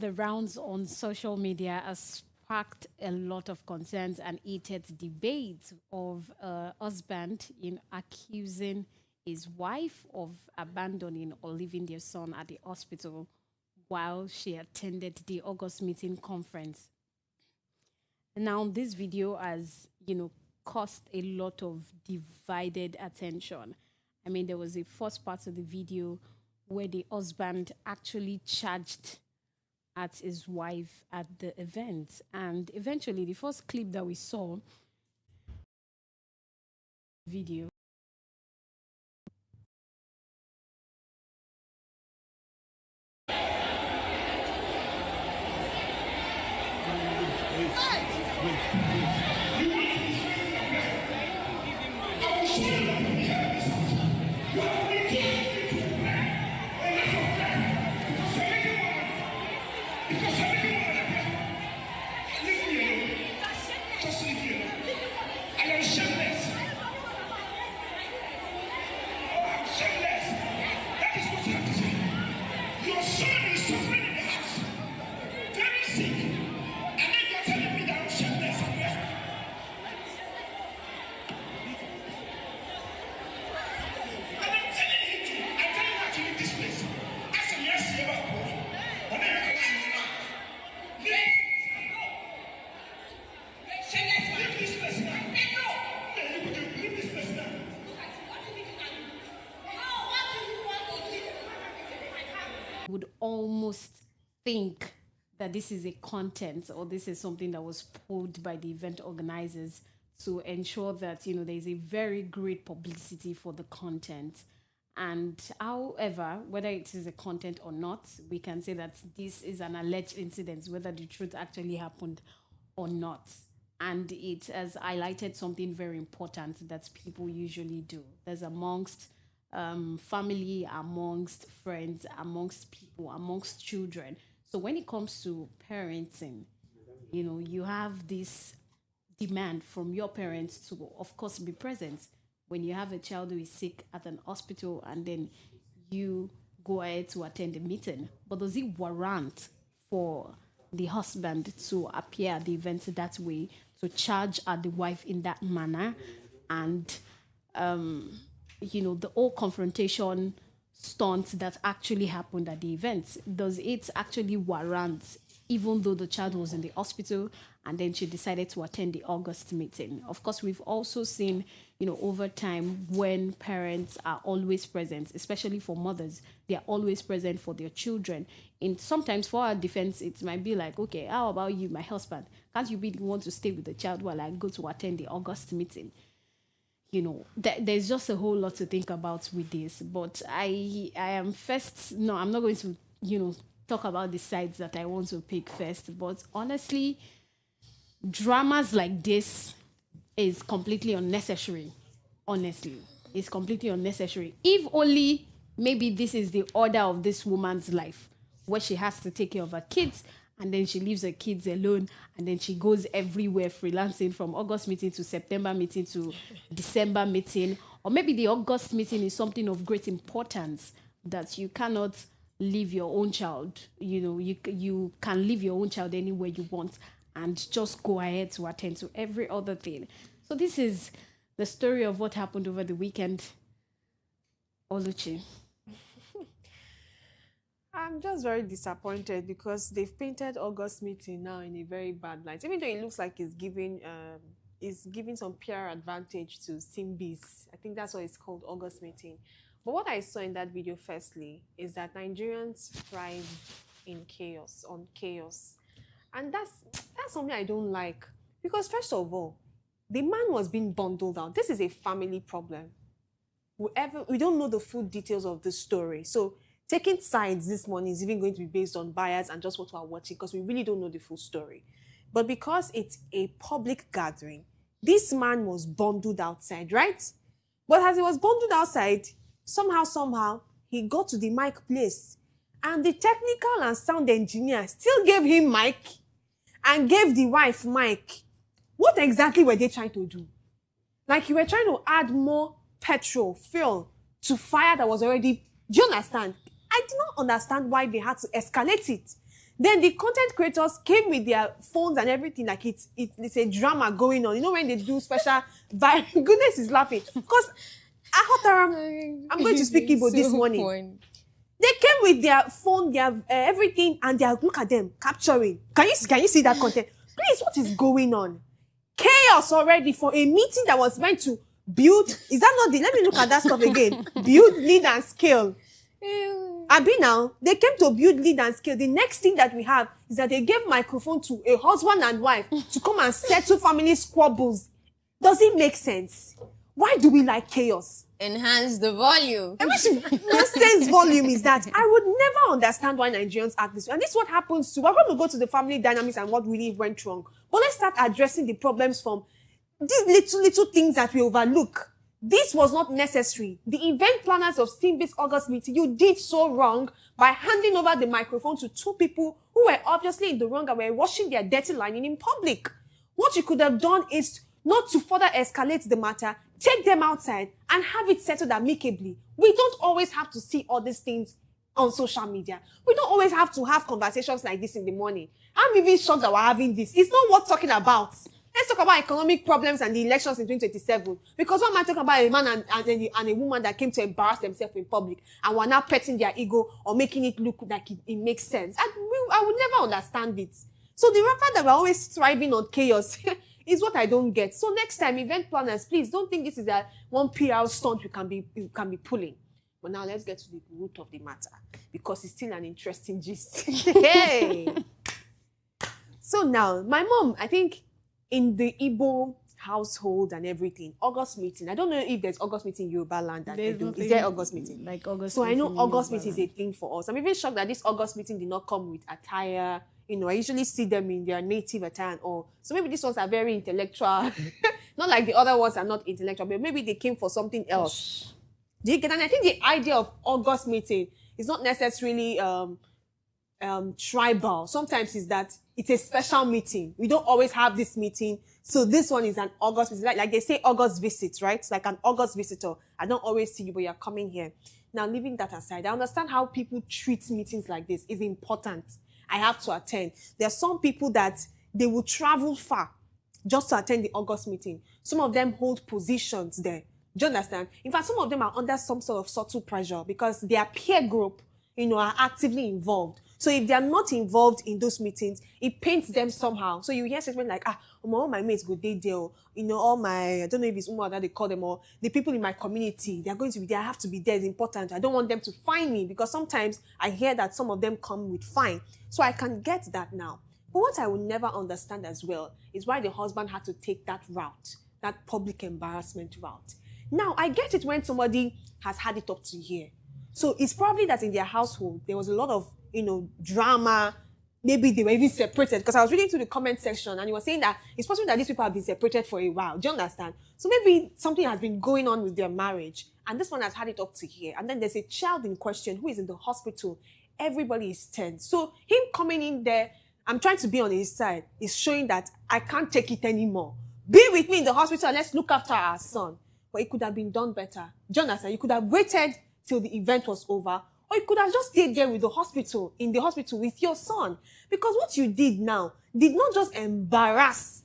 the rounds on social media has sparked a lot of concerns and heated debates of a husband in accusing his wife of abandoning or leaving their son at the hospital while she attended the August meeting conference. Now, this video has, caused a lot of divided attention. I mean, there was a first part of the video where the husband actually charged at his wife at the event. And eventually, the first clip that we saw, video, would almost think that this is a content or this is something that was pulled by the event organizers to ensure that, there's a very great publicity for the content. And however, whether it is a content or not, we can say that this is an alleged incident, whether the truth actually happened or not. And it has highlighted something very important that people usually do. There's amongst family, amongst friends, amongst people, amongst children. So when it comes to parenting, you have this demand from your parents to, of course, be present when you have a child who is sick at an hospital and then you go ahead to attend the meeting. But does it warrant for the husband to appear at the event that way, to charge at the wife in that manner? And the whole confrontation stunt that actually happened at the event, does it actually warrant, even though the child was in the hospital and then she decided to attend the August meeting? Of course, we've also seen, over time, when parents are always present, especially for mothers, they are always present for their children. And sometimes for our defense, it might be like, okay, how about you, my husband? Can't you be the one to stay with the child while I go to attend the August meeting? There's just a whole lot to think about with this. But I'm not going to, talk about the sides that I want to pick first. But honestly, dramas like this is completely unnecessary. Honestly, it's completely unnecessary. If only maybe this is the order of this woman's life, where she has to take care of her kids, and then she leaves her kids alone, and then she goes everywhere freelancing from August meeting to September meeting to December meeting. Or maybe the August meeting is something of great importance that you cannot leave your own child. You can leave your own child anywhere you want and just go ahead to attend to every other thing. So this is the story of what happened over the weekend. Oluchi. I'm just very disappointed because they've painted August meeting now in a very bad light. Even though it looks like it's giving some PR advantage to SMEs. I think that's what it's called, August meeting. But what I saw in that video, firstly, is that Nigerians thrive in chaos, on chaos. And that's something I don't like. Because first of all, the man was being bundled out. This is a family problem. We don't know the full details of the story. So taking sides this morning is even going to be based on bias and just what we are watching, because we really don't know the full story. But because it's a public gathering, this man was bundled outside, right? But as he was bundled outside, somehow, he got to the mic place. And the technical and sound engineer still gave him mic and gave the wife mic. What exactly were they trying to do? Like, you were trying to add more fuel to fire that was already... Do you understand? I did not understand why they had to escalate it. Then the content creators came with their phones and everything, like it's a drama going on. You know, when they do special goodness is laughing. Because I'm going to speak Igbo this morning. Fun. They came with their phone, their everything, and they look at them capturing. Can you see that content? Please, what is going on? Chaos already for a meeting that was meant to build. Is that not the? Let me look at that stuff again. Build, lead, and scale. Abi now, they came to build, lead, and scale. The next thing that we have is that they gave microphone to a husband and wife to come and settle family squabbles. Does it make sense? Why do we like chaos? Enhance the volume. Nonsense volume is that. I would never understand why Nigerians act this way. And this is what happens to, we're going to go to the family dynamics and what really went wrong. But let's start addressing the problems from these little things that we overlook. This was not necessary. The event planners of Simbi's August meeting, you did so wrong by handing over the microphone to two people who were obviously in the wrong and were washing their dirty lining in public. What you could have done is not to further escalate the matter, take them outside and have it settled amicably. We don't always have to see all these things on social media. We don't always have to have conversations like this in the morning. I'm even shocked that we're having this. It's not worth talking about. Let's talk about economic problems and the elections in 2027. Because what am I talking about a man and a woman that came to embarrass themselves in public and were now petting their ego or making it look like it makes sense? I would never understand it. So the fact that we're always thriving on chaos is what I don't get. So next time, event planners, please don't think this is a one PR stunt you can be pulling. But now let's get to the root of the matter because it's still an interesting gist. Hey. So now, my mom, I think in the Igbo household and everything, August meeting. I don't know if there's August meeting in Yoruba land. Is there August meeting? Like August. So I know August meeting is a thing for us. I'm even shocked that this August meeting did not come with attire. You know, I usually see them in their native attire and all. So maybe these ones are very intellectual. Not like the other ones are not intellectual, but maybe they came for something else. Do you get? And I think the idea of August meeting is not necessarily tribal. Sometimes it's that it's a special meeting. We don't always have this meeting. So this one is an August visit. Like they say August visit, right? It's like an August visitor. I don't always see you, but you're coming here. Now, leaving that aside, I understand how people treat meetings like this is important. I have to attend. There are some people that they will travel far just to attend the August meeting. Some of them hold positions there. Do you understand? In fact, some of them are under some sort of subtle pressure because their peer group, are actively involved. So if they are not involved in those meetings, it paints them somehow. So you hear statements like, all my mates go there, all my, I don't know if it's that they call them, or the people in my community, they're going to be there. I have to be there. It's important. I don't want them to find me because sometimes I hear that some of them come with fine. So I can get that now. But what I will never understand as well is why the husband had to take that route, that public embarrassment route. Now, I get it when somebody has had it up to here. So it's probably that in their household, there was a lot of, drama. Maybe they were even separated. Because I was reading through the comment section and you were saying that it's possible that these people have been separated for a while. Do you understand? So maybe something has been going on with their marriage. And this one has had it up to here. And then there's a child in question who is in the hospital. Everybody is tense. So him coming in there, I'm trying to be on his side, is showing that I can't take it anymore. Be with me in the hospital and let's look after our son. But it could have been done better. Do you understand? You could have waited till the event was over. Or you could have just stayed there with in the hospital with your son. Because what you did now did not just embarrass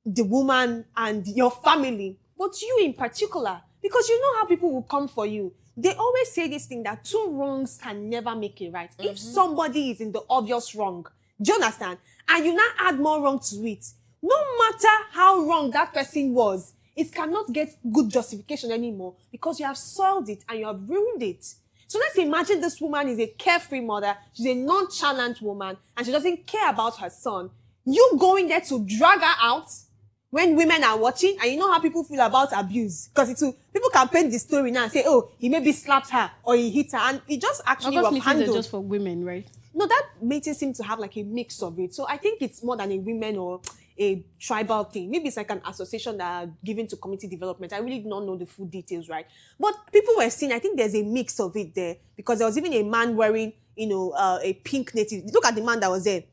the woman and your family, but you in particular. Because you know how people will come for you. They always say this thing that two wrongs can never make a right. If somebody is in the obvious wrong, do you understand? And you now add more wrong to it. No matter how wrong that person was, it cannot get good justification anymore because you have soiled it and you have ruined it. So let's imagine this woman is a carefree mother. She's a nonchalant woman and she doesn't care about her son. You going there to drag her out when women are watching, and you know how people feel about abuse. Because people can paint the story now and say, oh, he maybe slapped her or he hit her. And it just actually was handled. Meetings are just for women, right? No, that meeting seems to have like a mix of it. So I think it's more than a women or a tribal thing. Maybe it's like an association that are given to community development. I really do not know the full details, right? But people were seeing, I think there's a mix of it there. Because there was even a man wearing, a pink native. Look at the man that was there.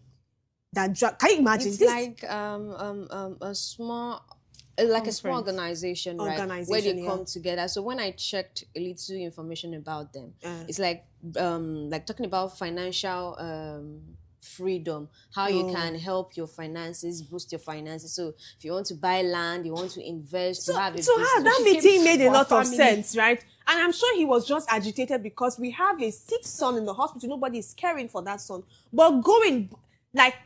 Can you imagine? It's like a small organization, right? Where they come together. So when I checked a little information about them, it's like talking about financial freedom, how you can help your finances, boost your finances. So if you want to buy land, you want to invest, so, to have a so business. that meeting made a lot of sense, right? And I'm sure he was just agitated because we have a sick son in the hospital. Nobody is caring for that son. But going, like,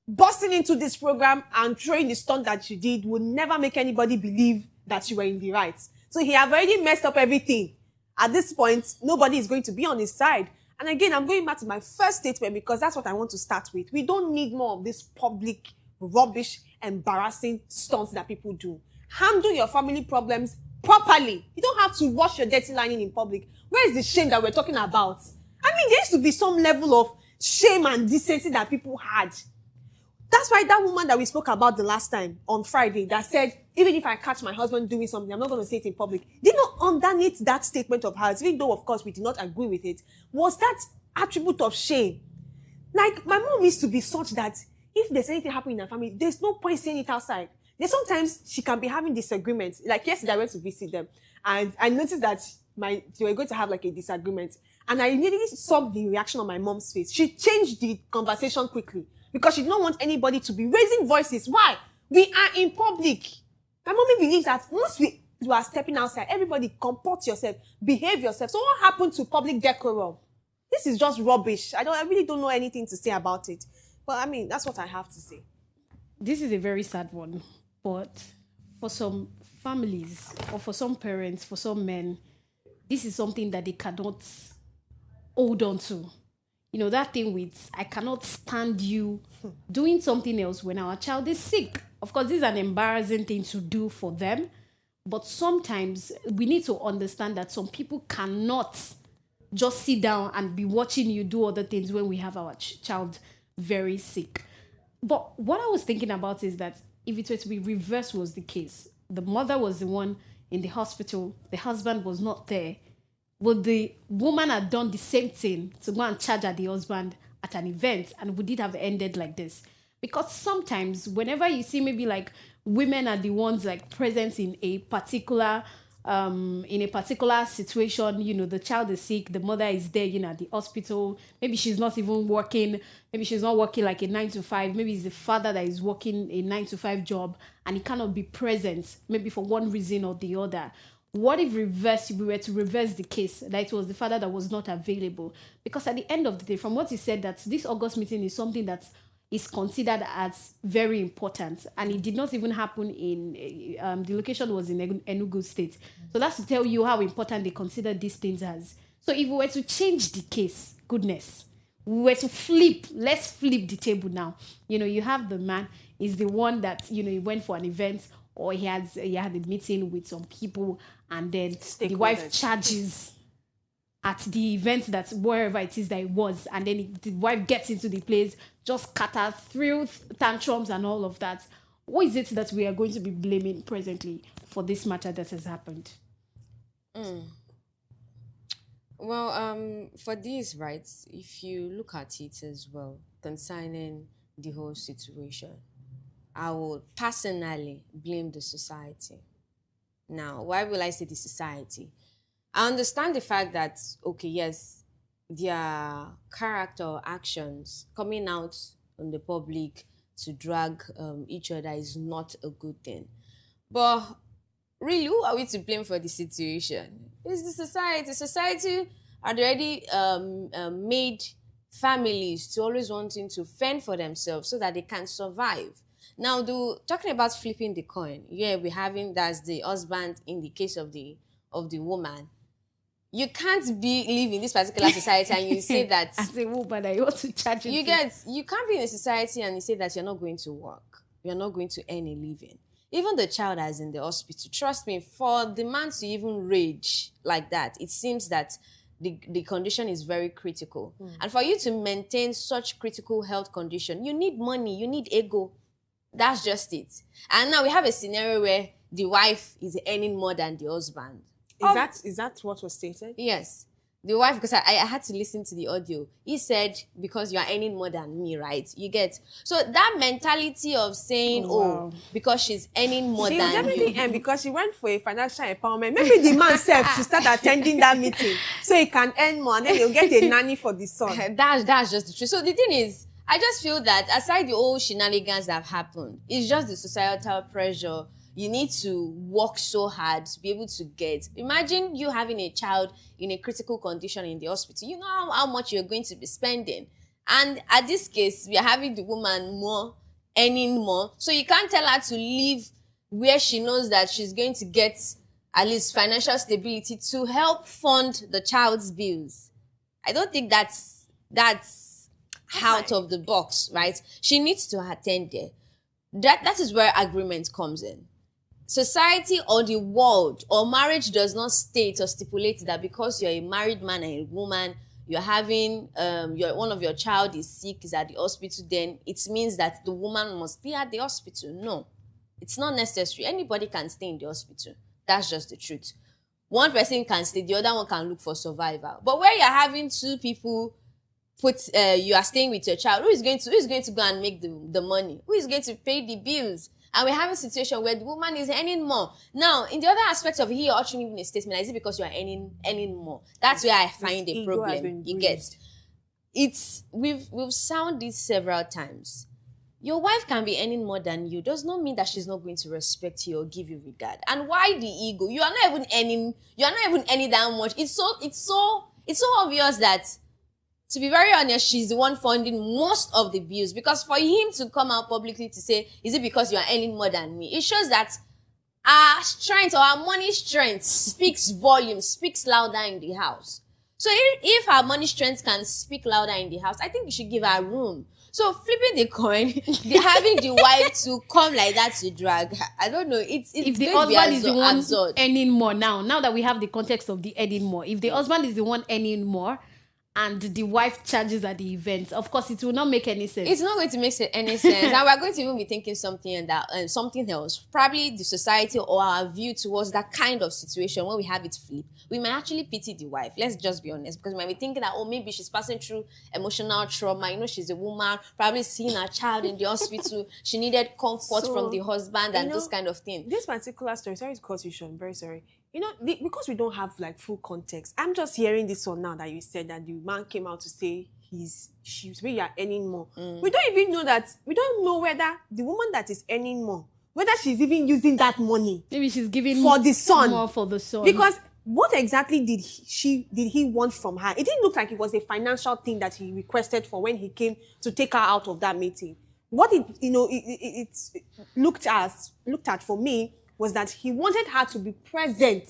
busting into this program and throwing the stunt that you did would never make anybody believe that you were in the right. So he have already messed up everything. At this point, nobody is going to be on his side. And again, I'm going back to my first statement because that's what I want to start with. We don't need more of this public, rubbish, embarrassing stunts that people do. Handle your family problems properly. You don't have to wash your dirty lining in public. Where is the shame that we're talking about? I mean, there used to be some level of shame and decency that people had. That's why that woman that we spoke about the last time on Friday that said, even if I catch my husband doing something, I'm not going to say it in public. Did not underneath that statement of hers, even though, of course, we did not agree with it, was that attribute of shame. Like, my mom used to be such that if there's anything happening in her family, there's no point saying it outside. There's sometimes she can be having disagreements. Like, yesterday I went to visit them, and I noticed that they were going to have like a disagreement. And I immediately saw the reaction on my mom's face. She changed the conversation quickly because she did not want anybody to be raising voices. Why? We are in public. My mommy believes that once you are stepping outside, everybody comport yourself, behave yourself. So what happened to public decorum? This is just rubbish. I really don't know anything to say about it. But I mean, that's what I have to say. This is a very sad one. But for some families or for some parents, for some men, this is something that they cannot hold on to. You know, that thing with, I cannot stand you doing something else when our child is sick. Of course, this is an embarrassing thing to do for them. But sometimes we need to understand that some people cannot just sit down and be watching you do other things when we have our child very sick. But what I was thinking about is that if it were to be reversed was the case, the mother was the one in the hospital, the husband was not there, would the woman have done the same thing to go and charge at the husband at an event, and would it have ended like this? Because sometimes whenever you see maybe like women are the ones like present in a particular situation, you know, the child is sick, the mother is there, you know, at the hospital, maybe she's not even working, maybe she's not working like a 9 to 5, maybe it's the father that is working a 9 to 5 job and he cannot be present, maybe for one reason or the other. What if we were to reverse the case, that it was the father that was not available? Because at the end of the day, from what he said, that this August meeting is something that is considered as very important, and it did not even happen in the location was in Enugu State. So that's to tell you how important they consider these things as. So if we were to change the case, goodness, we were to let's flip the table now. You know, you have the man is the one that, you know, he went for an event, or he had a meeting with some people, and then the wife charges at the event, that wherever it is that it was, and then the wife gets into the place, just scatters through tantrums and all of that. What is it that we are going to be blaming presently for this matter that has happened? Well, for these rights, if you look at it as well, concerning the whole situation, I would personally blame the society. Now, why will I say the society? I understand the fact that, okay, yes, their character or actions coming out on the public to drag each other is not a good thing. But really, who are we to blame for the situation? It's the society. Society had already made families to always wanting to fend for themselves so that they can survive. Now, talking about flipping the coin, yeah, we're having that's the husband in the case of the woman. You can't live in this particular society and you say that as a woman, I want to charge you can't be in a society and you say that you're not going to work, you're not going to earn a living. Even the child that's in the hospital, trust me, for the man to even rage like that, it seems that the condition is very critical. And for you to maintain such critical health condition, you need money, you need ego. That's just it. And now we have a scenario where the wife is earning more than the husband. Is that what was stated? Yes. The wife, because I had to listen to the audio. He said, because you are earning more than me, right? You get. So that mentality of saying, wow, because she's earning more than you. She definitely earn because she went for a financial empowerment. Maybe the man said to start attending that meeting so he can earn more and then he'll get a nanny for the son. That's just the truth. So the thing is, I just feel that aside the old shenanigans that have happened, it's just the societal pressure. You need to work so hard to be able to get. Imagine you having a child in a critical condition in the hospital. You know how much you're going to be spending. And at this case, we are having the woman earning more. So you can't tell her to leave where she knows that she's going to get at least financial stability to help fund the child's bills. I don't think that's out of the box, right? She needs to attend there. That is where agreement comes in. Society or the world or marriage does not state or stipulate that because you're a married man and a woman, you're having one of your child is sick, is at the hospital, then it means that the woman must be at the hospital. No, it's not necessary. Anybody can stay in the hospital. That's just the truth. One person can stay, the other one can look for survival. But where you're having two people you are staying with your child, who is going to go and make the money? Who is going to pay the bills? And we have a situation where the woman is earning more. Now, in the other aspect of here, or even a statement, is it because you are earning more? That's where I find a problem. You get we've sounded this several times. Your wife can be earning more than you. Does not mean that she's not going to respect you or give you regard. And why the ego? You are not even earning that much. It's so obvious that, to be very honest, she's the one funding most of the bills, because for him to come out publicly to say, is it because you are earning more than me? It shows that our strength or our money strength speaks volumes, speaks louder in the house. So if her money strength can speak louder in the house, I think you should give her room. So flipping the coin, having the wife to come like that to drag, I don't know. It's if the husband is the one earning more now that we have the context of the earning more, if the husband is the one earning more, and the wife charges at the event, of course, it will not make any sense. It's not going to make any sense. And we're going to even be thinking something else. Probably the society or our view towards that kind of situation when we have it flip. We might actually pity the wife. Let's just be honest. Because we might be thinking that, maybe she's passing through emotional trauma. She's a woman, probably seeing her child in the hospital. She needed comfort from the husband and those kind of things. This particular story, sorry to cut you short, I'm very sorry. Because we don't have full context, I'm just hearing this one now that you said that the man came out to say we are earning more. We don't know whether the woman that is earning more, whether she's even using that money. Maybe she's giving for the son. More for the son. Because what exactly did he want from her? It didn't look like it was a financial thing that he requested for when he came to take her out of that meeting. What it looked at for me was that he wanted her to be present,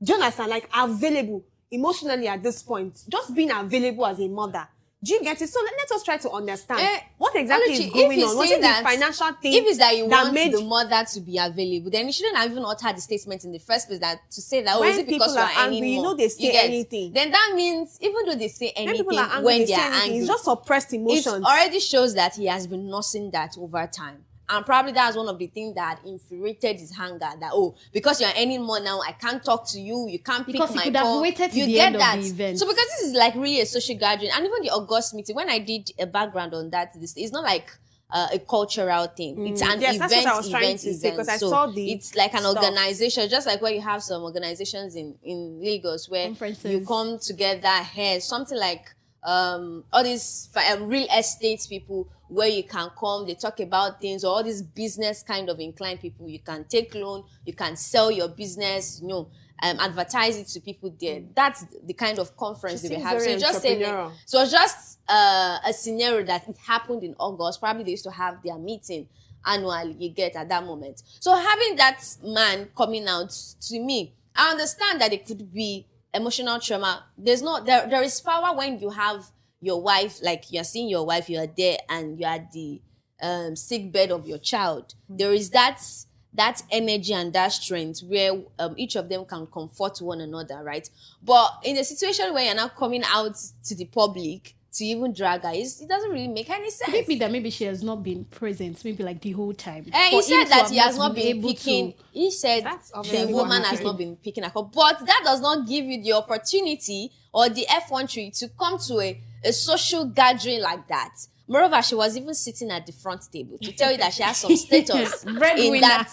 Jonathan, available emotionally at this point, just being available as a mother. Do you get it? So let us try to understand what exactly is going on. Was it the financial thing? If it's that you want the mother to be available, then you shouldn't have even uttered the statement in the first place to say that, is it because you are angry? They say anything. Then that means, even though they say anything when they are angry, it's just suppressed emotions. It already shows that he has been nursing that over time. And probably that's one of the things that infuriated his anger. That, because you're earning more now, I can't talk to you. You can't pick my call. Because he could have waited to the end of the event. So because this is really a social gathering, and even the August meeting, when I did a background on that, it's not like a cultural thing. It's an event. That's what I was trying to say, because I saw it's like an organization, just like where you have some organizations in Lagos where you come together here, something like all these real estate people, where you can come, they talk about things, or all these business kind of inclined people. You can take loan, you can sell your business, advertise it to people there. That's the kind of conference they have. So just say that. So it's just a scenario that it happened in August. Probably they used to have their meeting annually, you get, at that moment. So having that man coming out, to me, I understand that it could be emotional trauma. There is power when you have your wife, like you're seeing your wife, you are there and you're at the sick bed of your child. There is that energy and that strength where each of them can comfort one another, right? But in a situation where you're not coming out to the public to even drag her, it doesn't really make any sense. Maybe she has not been present, maybe the whole time. And he said that he has not been picking. He said the woman has not been picking her up. But that does not give you the opportunity or the effrontery to come to a social gathering like that. Moreover, she was even sitting at the front table to tell you that she has some status in that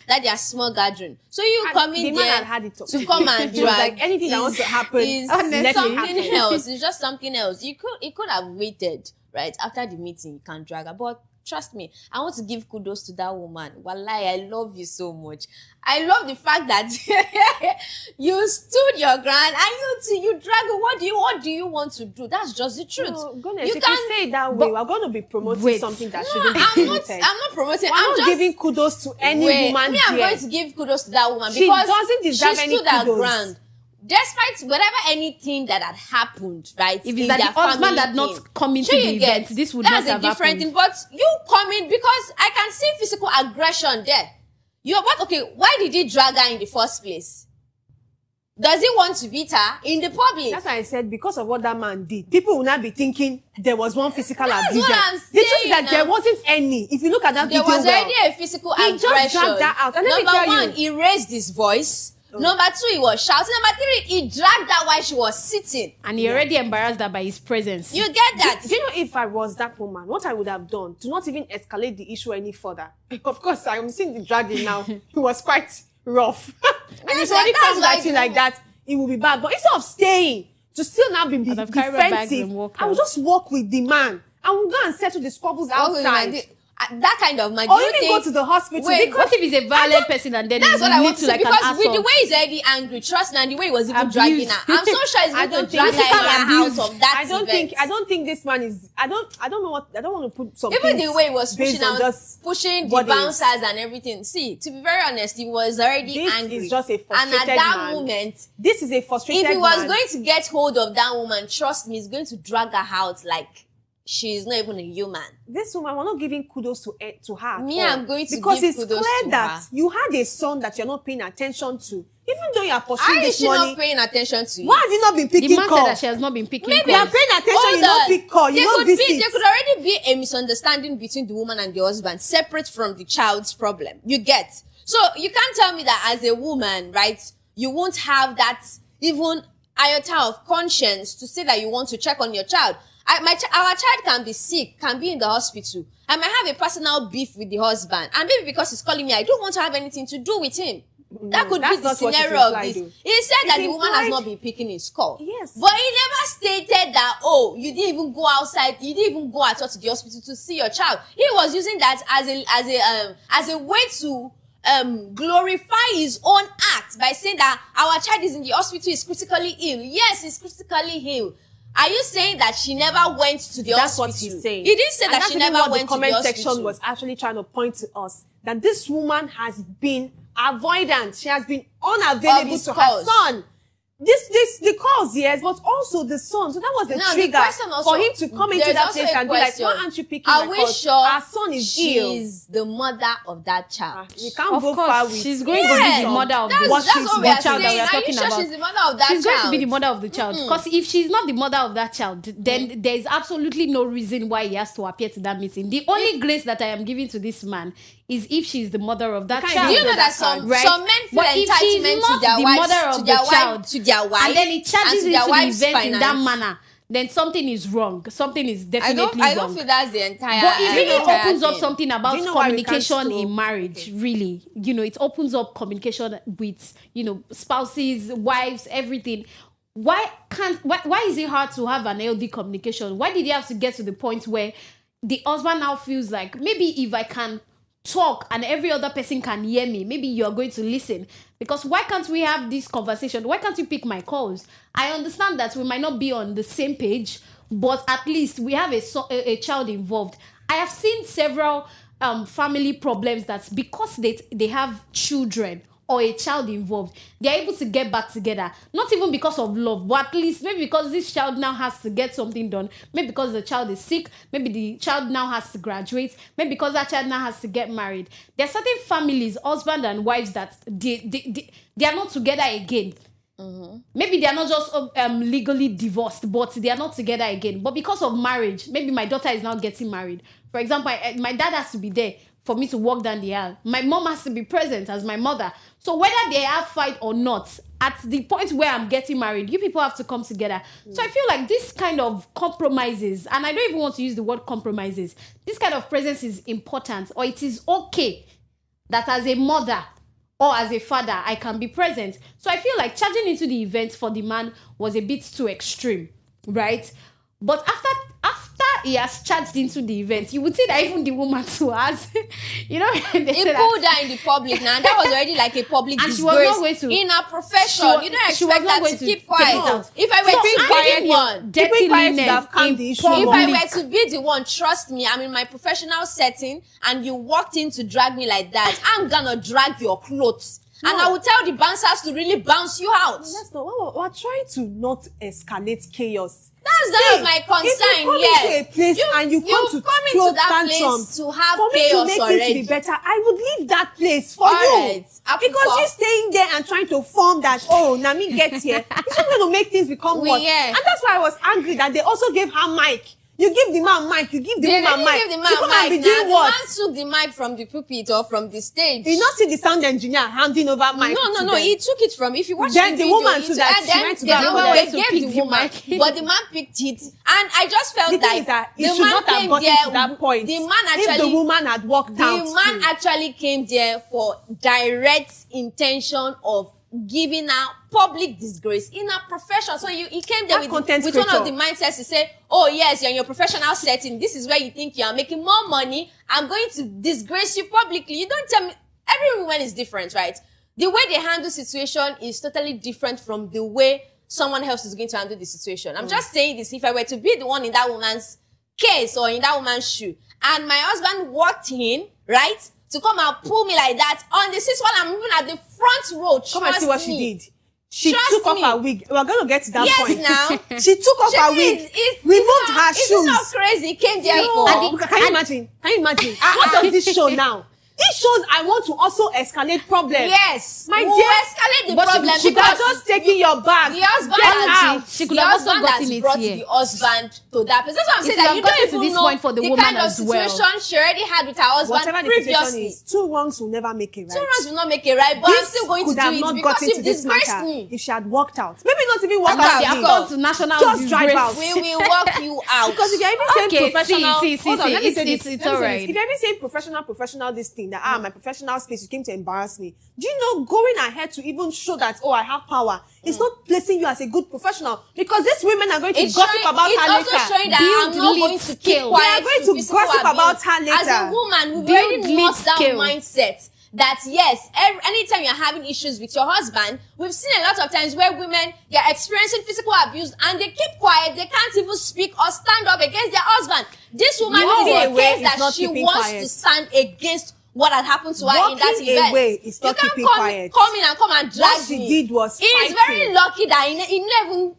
that their small gathering. So you come in there to come and drag. Like anything that wants to happen is something else. It's just something else. It could have waited, right? After the meeting, you can drag her. But trust me, I want to give kudos to that woman. Wallahi, I love you so much. I love the fact that you stood your ground and you drag her. What do you want to do? That's just the truth. No, goodness, if you say it that way, we're going to be promoting something that shouldn't be promoted. I'm not promoting. I'm just giving kudos to any woman. I'm going to give kudos to that woman she because doesn't deserve she any stood her kudos. ground. Despite whatever anything that had happened, right? If it's that the husband had not come into the event, this would not have happened. That's a different thing. But you come in because I can see physical aggression there. Why did he drag her in the first place? Does he want to beat her in the public? That's why I said because of what that man did, people will not be thinking there was one physical abuse. What I'm the truth is that there wasn't any. If you look at that there video, was already a physical aggression. He just dragged that out. And Number one, he raised his voice. Number two, he was shouting. Number three, he dragged her while she was sitting. And he already embarrassed her by his presence. You get that? Do you know if I was that woman, what I would have done to not even escalate the issue any further? Of course, I'm seeing the dragging now. It was quite rough. And if somebody comes at you like that, it will be bad. But instead of staying, to still now be defensive, I will just walk with the man. I will go and settle the squabbles outside. That kind of man. Or even go to the hospital. Wait, what if he's a violent person and then that's what I want to say, because an with the way he's already angry, trust me, and the way he was even dragging her, I'm so sure he's going to drag her out of that I don't think this man is. I don't want to put some. Even the way he was pushing the bouncers and everything. See, to be very honest, he was already angry. This is just a frustrated and at that moment, this is a frustrated man. If he was going to get hold of that woman, trust me, he's going to drag her out like she's not even a human. This woman, we're not giving kudos to her. Me, I'm going to because give kudos to her. Because it's clear that you had a son that you're not paying attention to. Even though you're pursuing this money. Are you not paying attention to it? Why have you not been picking calls? The man said that she has not been picking Maybe calls. You're paying attention, you don't pick call, you don't visit. There could already be a misunderstanding between the woman and the husband, separate from the child's problem. You get? So you can't tell me that as a woman, right, you won't have that even iota of conscience to say that you want to check on your child. Our child can be sick, can be in the hospital. I might have a personal beef with the husband. And maybe because he's calling me, I don't want to have anything to do with him. That could be the scenario of this. He said that the woman has not been picking his call. Yes. But he never stated that, oh, you didn't even go outside, you didn't even go at all to the hospital to see your child. He was using that as a way to glorify his own act by saying that our child is in the hospital, is critically ill. Yes, he's critically ill. Are you saying that she never went to the hospital? That's what he's saying. He didn't say that she never went to the hospital. The comment section was actually trying to point to us that this woman has been avoidant. She has been unavailable to her son. The cause, yes, but also the son. So that was the trigger for him to come into that place and be like, why aren't you picking my calls? Sure our son is ill. She's the mother of that child. You can't go far with. She's going to be the mother of the child that we are talking about. She's the mother of that child. She's going to be the mother of the child. Because if she's not the mother of that child, then there is absolutely no reason why he has to appear to that meeting. The only grace that I am giving to this man is if she's the mother of that child. Do you know that some men feel entitlement to their wife, and then it charges into the event in that manner, then something is wrong. Something is definitely wrong. I don't feel that's the entire. But it really opens up thing. something about communication in marriage. Really, it opens up communication with spouses, wives, everything. Why is it hard to have an healthy communication? Why did you have to get to the point where the husband now feels like, maybe if I can talk and every other person can hear me, maybe you're going to listen? Because why can't we have this conversation? Why can't you pick my calls? I understand that we might not be on the same page, but at least we have a child involved. I have seen several family problems that because they have children or a child involved, they're able to get back together. Not even because of love, but at least maybe because this child now has to get something done. Maybe because the child is sick. Maybe the child now has to graduate. Maybe because that child now has to get married. There are certain families, husband and wives, that they are not together again. Mm-hmm. Maybe they are not just legally divorced, but they are not together again. But because of marriage, maybe my daughter is now getting married. For example, my dad has to be there for me to walk down the aisle. My mom has to be present as my mother. So whether they have fight or not, at the point where I'm getting married, you people have to come together. So I feel like this kind of compromises, and I don't even want to use the word compromises, this kind of presence is important, or it is okay that as a mother or as a father, I can be present. So I feel like charging into the event for the man was a bit too extreme, right? But after he has charged into the event, you would see that even the woman too has, you know, He pulled her in the public now. That was already like a public and disgrace she was not going to, in her profession. You don't expect her to keep quiet. If I were So to be hiding the your one, dirty quiet would linen have calmed the in issue. if I public. were to be the one, trust me, I'm in my professional setting and you walked in to drag me like that, I'm gonna drag your clothes. And I will tell the bouncers to really bounce you out. That's not. We're trying to not escalate chaos. That's not my concern. If you come into a place and you come to throw into that tantrums place to have for me to chaos make already. it to be better, I would leave that place for All you. right. Because you staying there and trying to form that, oh, Nami gets here, it's not going to make things become worse. Yeah. And that's why I was angry that they also gave her mic. You give the man mic, you give the woman mic. Give the man to come and be mic. doing Now, what? the man took the mic from the pulpit or from the stage. You not see the sound engineer handing over mic. No. He took it from. If you watch Then the the video, woman he too that took- she and went to then that they woman gave to the pick the woman, mic. but the man picked it, and I just felt The thing like is that the it should man not have came gotten there. to that point. The man if the actually, woman had walked out. the man too. actually came there for direct intention of giving her public disgrace in her profession. So he came there That with content one of creator. the mindsets to say, oh yes, you're in your professional setting. This is where you think you are making more money. I'm going to disgrace you publicly. You don't tell me. Every woman is different, right? The way they handle situation is totally different from the way someone else is going to handle the situation. I'm just saying this. If I were to be the one in that woman's case or in that woman's shoe, and my husband walked in, right, to come and pull me like that on the seat while I'm moving at the front row. Come and see what she did. She Trust took me. off her wig. We're going to get to that Yes, point. now. She took off her wig, removed her Is it shoes. not crazy? Came there No. for. Can you imagine? Can you imagine? What does this show now? This shows I want to also escalate problems. Yes, My we'll dear, escalate the but problem She could have because just taken your bag. the husband Get has out. She could the have also husband gotten has it brought here. the husband to that place. That's what I'm It saying. could That have you don't gotten to even this know point for the the woman kind of as well. situation she already had with her husband Whatever the situation previously. is, two wrongs will never make it right. Two wrongs will not make it right, but I'm This still going to could do have it not because gotten to you've this disgraced matter me. if she had walked out. Maybe not even walk Okay, out. I've Leave. gone to national Just drive disgrace. out. We will walk you out. Because if you're even saying Okay, professional, see, hold on, let me it's- say this. it's Let me say alright. this. If you're even saying professional, this thing that my professional space, you came to embarrass me. Do you know going ahead to even show that I have power? It's not placing you as a good professional because these women are going to gossip about it's her also later. showing that Build I'm not lead going to keep skill. quiet. They are going to physical gossip abuse. about her later. As a woman, we've Build already lead lost that skill. mindset that yes, anytime you're having issues with your husband, we've seen a lot of times where women, they're experiencing physical abuse and they keep quiet, they can't even speak or stand up against their husband. This woman Walking is in a away case is that not she keeping wants quiet. to stand against what had happened to her in that Walking event. away is You not can't keeping come, quiet. come in and come and drag What she me. did was He is fighting. very lucky that he never even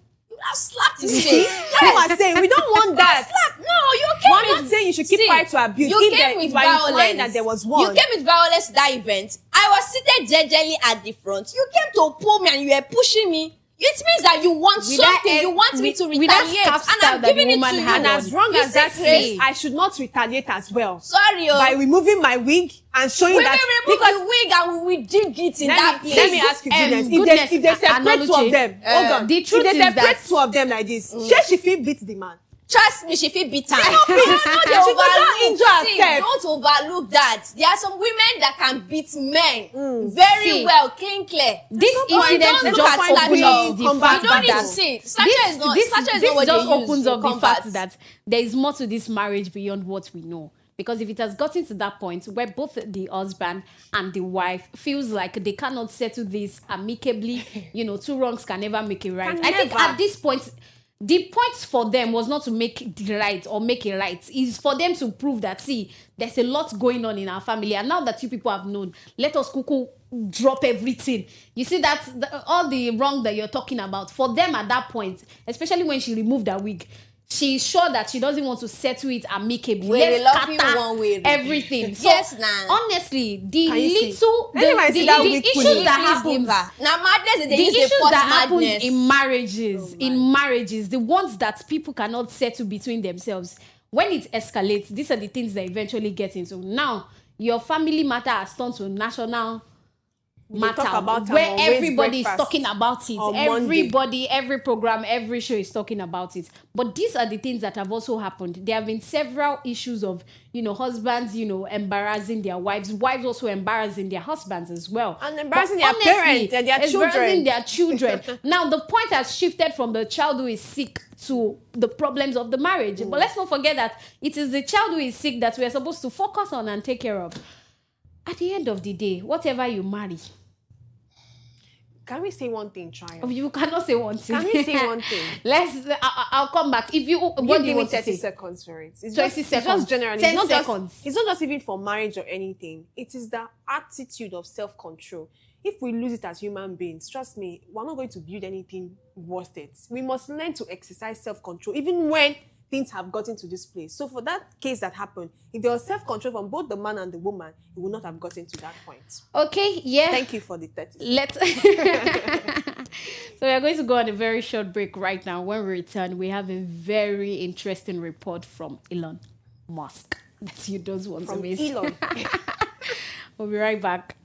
slapped his You see? face. You are saying we don't want that. No, you came We're with, not saying you should keep quiet to abuse. You If came there- with if you are implying violence. that there was one. You came with violence to that event. I was seated gingerly at the front. You came to pull me and you were pushing me. It means that you want With that something. You want me to with that retaliate, scarf and style I'm that giving the it to woman you. had And as wrong You as that see, is, I should not retaliate as well. Sorry, By removing my wig and showing we that will remove because the wig and we will dig it in that place. let me ask you, goodness, goodness, if they separate two of analogy, them, hold on. the truth if they is separate that- two of them like this, she feel beat the man. Trust me, she feel beat her. She go down injure See, herself. don't overlook that. There are some women that can beat men very See, well, clear. This incident don't just look at opens Sasha. up the Come fact back. You don't need that to see. Sasha this, is not. this, Sasha is this not what just they use opens to up the combat. fact that there is more to this marriage beyond what we know. Because if it has gotten to that point where both the husband and the wife feels like they cannot settle this amicably, two wrongs can never make it right. Can I think never. at this point, the point for them was not to make the right or make it right. It's for them to prove that, see, there's a lot going on in our family. And now that you people have known, let us cuckoo drop everything. You see, that's all the wrong that you're talking about. For them at that point, especially when she removed her wig, she's sure that she doesn't want to settle it amicably. We Let's love you scatter one way. everything. So, Yes, nah. honestly, the Can you see? little, Anyone see that wig issues pulling? that Please happen, leave her. Now madness, they the use issues the pot that happens madness. in marriages, the ones that people cannot settle between themselves, when it escalates, these are the things that eventually get into. Now, your family matter has turned to national matter talk about where on Wednesday everybody is breakfast talking about it. on Everybody, every program, every show is talking about it. But these are the things that have also happened. There have been several issues of, husbands, embarrassing their wives also embarrassing their husbands as well. And embarrassing their parents and their children. Embarrassing their children. Now, the point has shifted from the child who is sick to the problems of the marriage. But let's not forget that it is the child who is sick that we are supposed to focus on and take care of. At the end of the day, whatever you marry. Can we say one thing, Triumph? You cannot say one thing. Can we say one thing? I'll come back. What do you want to say? 30 seconds for it. It's 30 seconds. Just generally. 10 seconds. It's not just even for marriage or anything. It is the attitude of self-control. If we lose it as human beings, trust me, we're not going to build anything worth it. We must learn to exercise self-control, even when things have gotten to this place. So for that case that happened, if there was self-control from both the man and the woman, it would not have gotten to that point. Okay, yeah. Thank you for the 30 seconds. So we are going to go on a very short break right now. When we return, we have a very interesting report from Elon Musk that you don't want to miss. Elon. We'll be right back.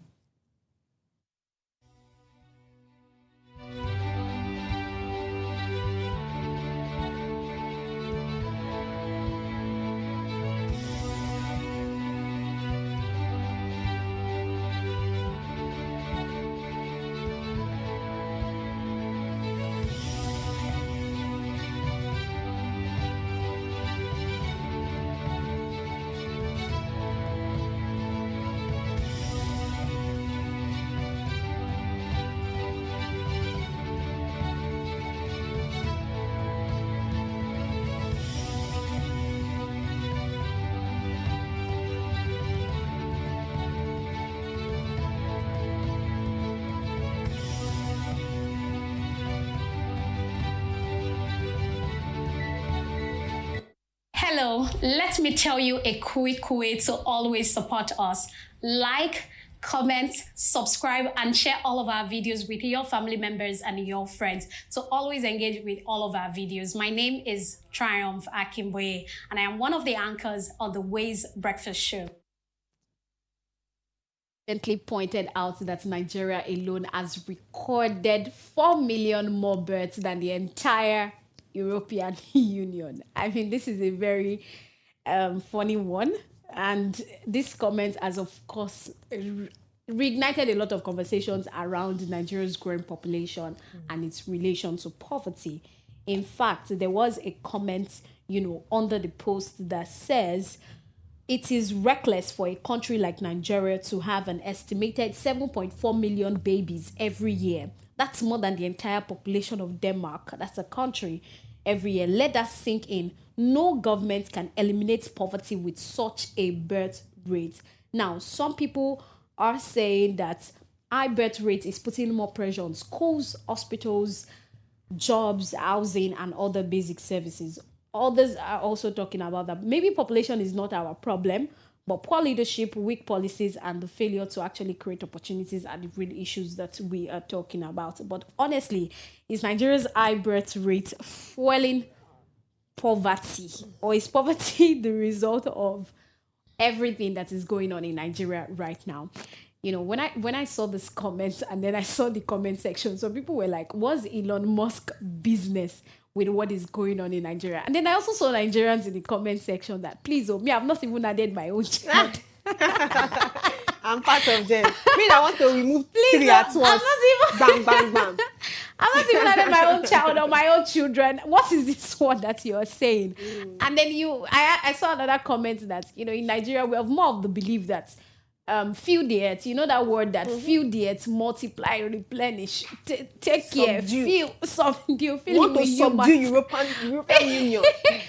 Hello, let me tell you a quick way to always support us. Like, comment, subscribe, and share all of our videos with your family members and your friends to always engage with all of our videos. My name is Triumph Akimboye, and I am one of the anchors on the Ways Breakfast Show. Pointed out that Nigeria alone has recorded 4 million more births than the entire European Union. I mean, this is a very funny one. And this comment has, of course, reignited a lot of conversations around Nigeria's growing population and its relation to poverty. In fact, there was a comment, under the post that says, it is reckless for a country like Nigeria to have an estimated 7.4 million babies every year. That's more than the entire population of Denmark. That's a country every year. Let that sink in. No government can eliminate poverty with such a birth rate. Now, some people are saying that high birth rate is putting more pressure on schools, hospitals, jobs, housing, and other basic services. Others are also talking about that maybe population is not our problem, but poor leadership, weak policies, and the failure to actually create opportunities are the real issues that we are talking about. But honestly, is Nigeria's high birth rate fueling poverty, or is poverty the result of everything that is going on in Nigeria right now? When I saw this comment and then I saw the comment section, so people were like, what's Elon Musk business with what is going on in Nigeria? And then I also saw Nigerians in the comment section that, please, I've not even added my own child. I'm part of them. I want to remove 3 at once. Bam, bam, bam. I'm not even added my own child or my own children. What is this one that you're saying? And then I saw another comment that, in Nigeria, we have more of the belief that feed the earth, that word that feed the earth, multiply, replenish, take care, subdue, fill it with humans. European Union.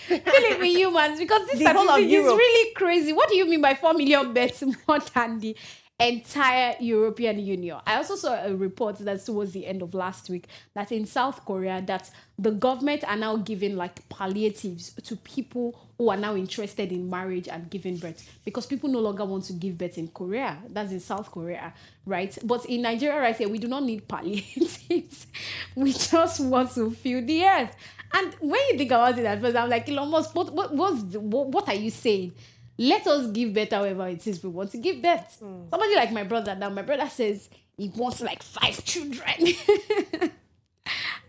Fill it with humans, because this statistic is really crazy. What do you mean by 4 million births more than the entire European Union? I also saw a report that towards the end of last week that in South Korea that the government are now giving like palliatives to people who are now interested in marriage and giving birth, because people no longer want to give birth in Korea. That's in South Korea, right? But in Nigeria right here, we do not need palliatives. We just want to feel the earth. And when you think about it at first, I'm like, Elon Musk, what are you saying? Let us give birth however it is we want to give birth. Somebody like my brother now, my brother says he wants like 5 children.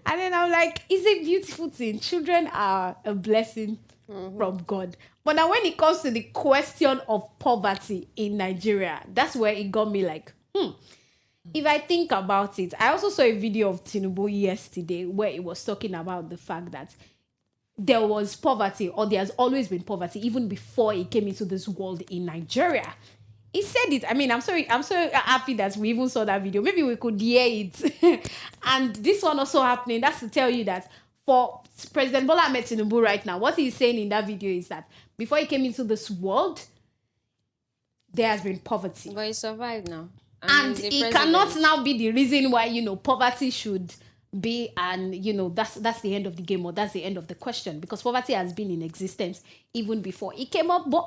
And then I'm like, it's a beautiful thing. Children are a blessing from God. But now when it comes to the question of poverty in Nigeria, that's where it got me like, if I think about it, I also saw a video of Tinubu yesterday where it was talking about the fact that there was poverty, or there has always been poverty even before he came into this world in Nigeria. He said it. I mean, I'm so happy that we even saw that video. Maybe we could hear it. And this one also happening. That's to tell you that for President Bola Ahmed Tinubu right now, what he's saying in that video is that before he came into this world, there has been poverty. But he survived now. And it cannot now be the reason why, poverty should be, and, that's the end of the game, or that's the end of the question, because poverty has been in existence even before he came on board.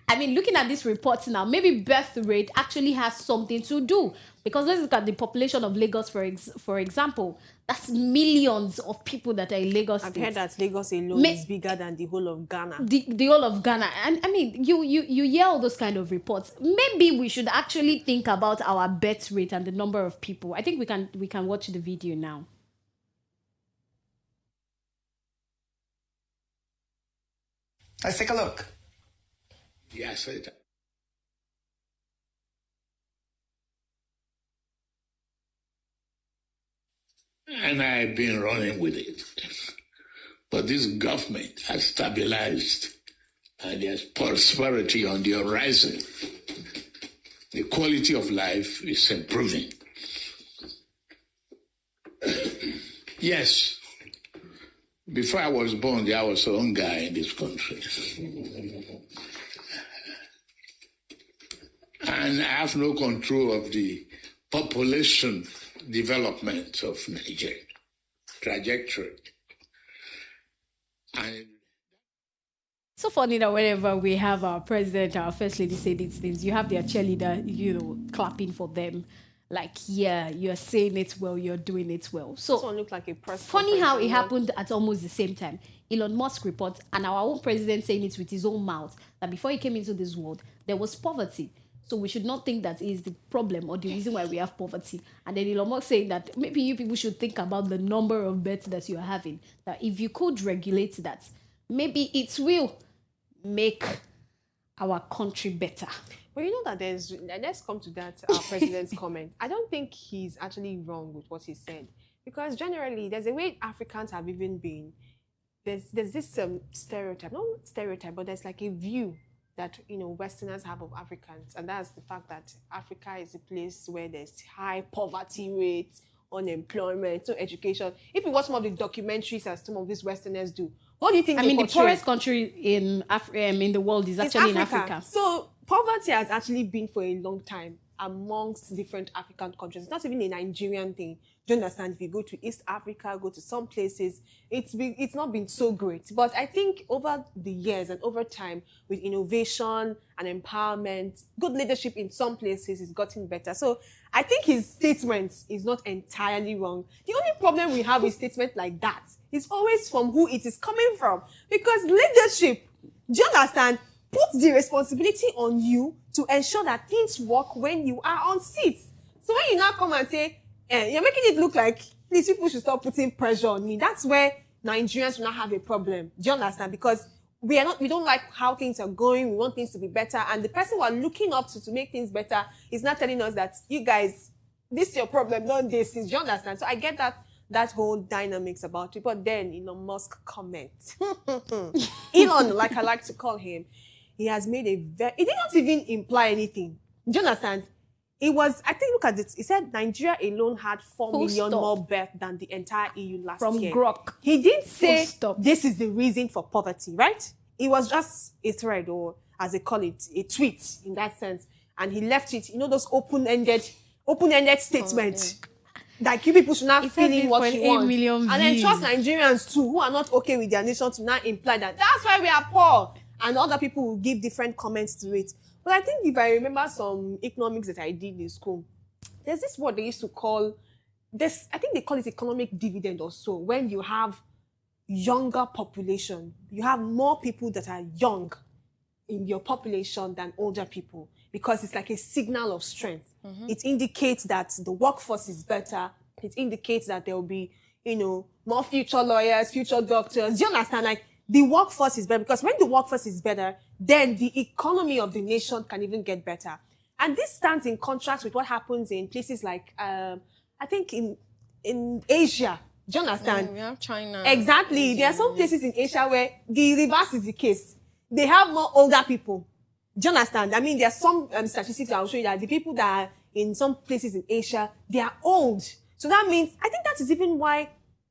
I mean, looking at this report now, maybe birth rate actually has something to do, because let's look at the population of Lagos, for example. That's millions of people that are in Lagos I've State. heard that Lagos alone is bigger than the whole of Ghana. The whole of Ghana. And I mean, you hear all those kind of reports. Maybe we should actually think about our birth rate and the number of people. I think we can watch the video now. Let's take a look. Yes, and I've been running with it. But this government has stabilized, and there's prosperity on the horizon. The quality of life is improving. Yes, before I was born, there was one guy in this country. And I have no control of the population development of Nigeria, trajectory. And so funny that whenever we have our president, our first lady say these things, you have their cheerleader, clapping for them. Like, yeah, you're saying it well, you're doing it well. So This one looked like a press funny how it conference. happened at almost the same time. Elon Musk reports, and our own president saying it with his own mouth, that before he came into this world, there was poverty. So we should not think that is the problem or the reason why we have poverty. And then Elon Musk saying that maybe you people should think about the number of births that you're having. That if you could regulate that, maybe it will make our country better. But you know that let's come to that, our president's comment. I don't think he's actually wrong with what he said. Because generally, there's a way Africans have even been. There's this stereotype, not stereotype, but there's like a view that, Westerners have of Africans. And that's the fact that Africa is a place where there's high poverty rates, unemployment, no education. If you watch some of the documentaries that some of these Westerners do, what do you think? I mean, the poorest country in the world is actually in Africa. So poverty has actually been for a long time amongst different African countries. It's not even a Nigerian thing. Do you understand? If you go to East Africa, go to some places, it's not been so great. But I think over the years and over time, with innovation and empowerment, good leadership in some places is gotten better. So I think his statement is not entirely wrong. The only problem we have with statements like that is always from who it is coming from. Because leadership, do you understand, puts the responsibility on you to ensure that things work when you are on seats. So when you now come and say, you're making it look like these people should stop putting pressure on me, that's where Nigerians will not have a problem. Do you understand? Because we don't like how things are going. We want things to be better. And the person we're looking up to make things better is not telling us that, you guys, this is your problem, not this. Do you understand? So I get that whole dynamics about it. But then Elon Musk comment. Elon, like I like to call him, he has made it did not even imply anything. Do you understand? It was, I think, look at this. He said Nigeria alone had 4 million more births than the entire EU last year. From Grok. He didn't say this is the reason for poverty, right? It was just a thread, or as they call it, a tweet in that sense. And he left it, those open-ended statements. Like you people should not feel what you want. And then trust Nigerians too, who are not okay with their nation, to not imply that that's why we are poor. And other people will give different comments to it. But I think if I remember some economics that I did in school, there's this word they used to call this, I think they call it economic dividend or so. When you have younger population, you have more people that are young in your population than older people. because it's like a signal of strength. It indicates that the workforce is better. It indicates that there will be, more future lawyers, future doctors. Do you understand? Like, the workforce is better, because when the workforce is better, then the economy of the nation can even get better. And this stands in contrast with what happens in places like, I think in Asia. Do you understand? We have China. Exactly. There are some places in Asia where the reverse is the case. They have more older people. Do you understand? I mean, there are some statistics I'll show you that the people that are in some places in Asia, they are old. So that means, I think that is even why